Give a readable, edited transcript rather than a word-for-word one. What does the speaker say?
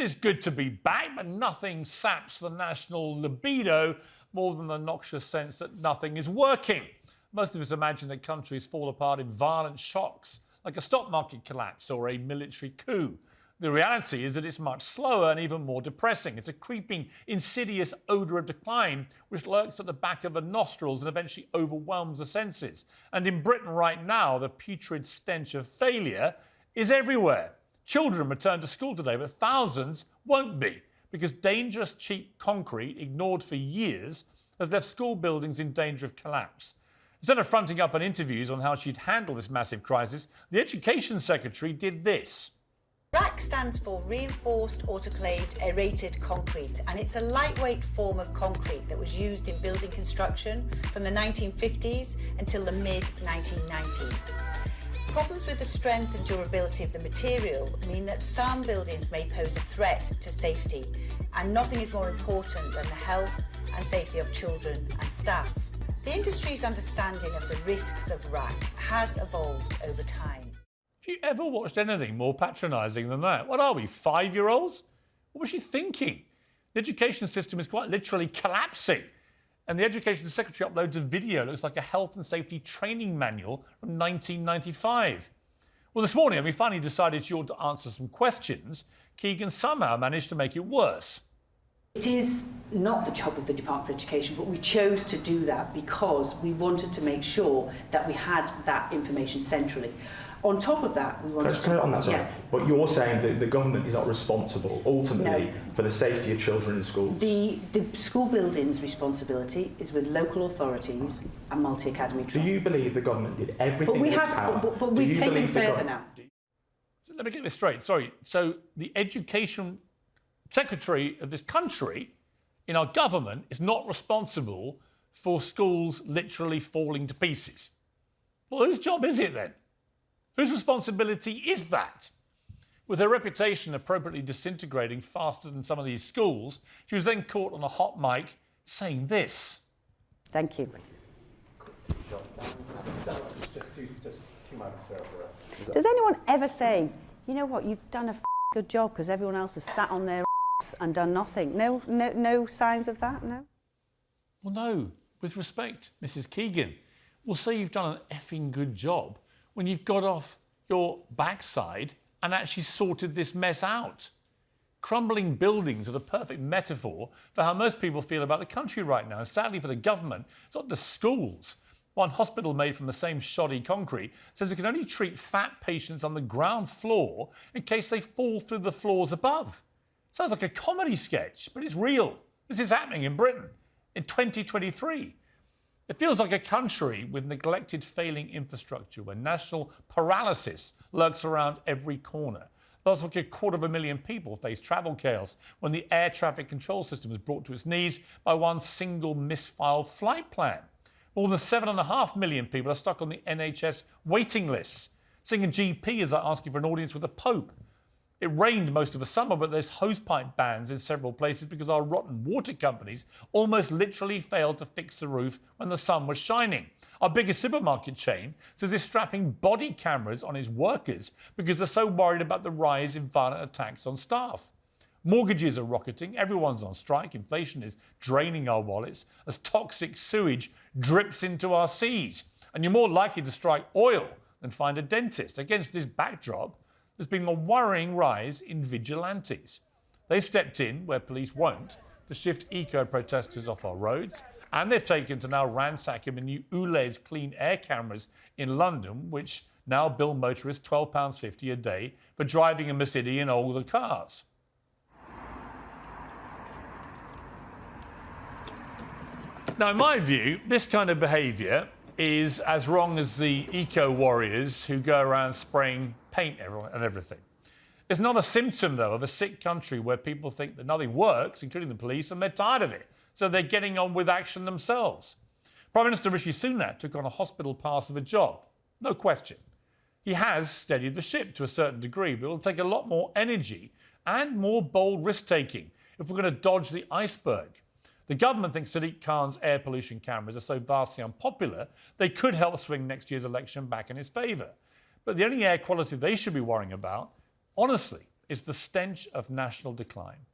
is good to be back, but nothing saps the national libido more than the noxious sense that nothing is working. Most of us imagine that countries fall apart in violent shocks, like a stock market collapse or a military coup. The reality is that it's much slower and even more depressing. It's a creeping, insidious odour of decline which lurks at the back of the nostrils and eventually overwhelms the senses. And in Britain right now, the putrid stench of failure is everywhere. Children return to school today, but thousands won't be, because dangerous, cheap concrete, ignored for years, has left school buildings in danger of collapse. Instead of fronting up in interviews on how she'd handle this massive crisis, the Education Secretary did this. RAC stands for Reinforced Autoclaved Aerated Concrete, and it's a lightweight form of concrete that was used in building construction from the 1950s until the mid-1990s. Problems with the strength and durability of the material mean that some buildings may pose a threat to safety, and nothing is more important than the health and safety of children and staff. The industry's understanding of the risks of RAC has evolved over time. Have you ever watched anything more patronising than that? What are we, 5-year-olds? What was she thinking? The education system is quite literally collapsing. And the Education Secretary uploads a video that looks like a health and safety training manual from 1995. Well, this morning, when we finally decided she ought to answer some questions, Keegan somehow managed to make it worse. It is not the job of the Department for Education, but we chose to do that because we wanted to make sure that we had that information centrally. On top of that, we wanted to... on that, sorry. Yeah. But you're saying that the government is not responsible, ultimately, for the safety of children in schools? The school building's responsibility is with local authorities and multi-academy trusts. Do you believe the government did everything in its power? But we've taken it further now. So let me get this straight, sorry. So the Education Secretary of this country, in our government, is not responsible for schools literally falling to pieces. Well, whose job is it then? Whose responsibility is that? With her reputation appropriately disintegrating faster than some of these schools, she was then caught on a hot mic saying this. Thank you. Does anyone ever say, you know what, you've done a good job because everyone else has sat on their and done nothing? No signs of that, no? Well, no. With respect, Mrs. Keegan, we'll say you've done an effing good job when you've got off your backside and actually sorted this mess out. Crumbling buildings are the perfect metaphor for how most people feel about the country right now. And sadly for the government, it's not the schools. One hospital made from the same shoddy concrete says it can only treat fat patients on the ground floor in case they fall through the floors above. Sounds like a comedy sketch, but it's real. This is happening in Britain in 2023. It feels like a country with neglected, failing infrastructure where national paralysis lurks around every corner. Looks like 250,000 people face travel chaos when the air traffic control system is brought to its knees by one single misfiled flight plan. More than 7.5 million people are stuck on the NHS waiting lists. Seeing a GP is like asking for an audience with the Pope. It rained most of the summer, but there's hosepipe bans in several places because our rotten water companies almost literally failed to fix the roof when the sun was shining. Our biggest supermarket chain says it's strapping body cameras on its workers because they're so worried about the rise in violent attacks on staff. Mortgages are rocketing, everyone's on strike, inflation is draining our wallets as toxic sewage drips into our seas. And you're more likely to strike oil than find a dentist. Against this backdrop, there's been a worrying rise in vigilantes. They've stepped in where police won't to shift eco-protestors off our roads, and they've taken to now ransacking the new ULEZ clean air cameras in London, which now bill motorists £12.50 a day for driving in the city in older cars. Now, in my view, this kind of behaviour is as wrong as the eco-warriors who go around spraying paint and everything. It's not a symptom, though, of a sick country where people think that nothing works, including the police, and they're tired of it, so they're getting on with action themselves. Prime Minister Rishi Sunak took on a hospital pass of a job, no question. He has steadied the ship to a certain degree, but it will take a lot more energy and more bold risk-taking if we're going to dodge the iceberg. The government thinks Sadiq Khan's air pollution cameras are so vastly unpopular, they could help swing next year's election back in his favour. But the only air quality they should be worrying about, honestly, is the stench of national decline.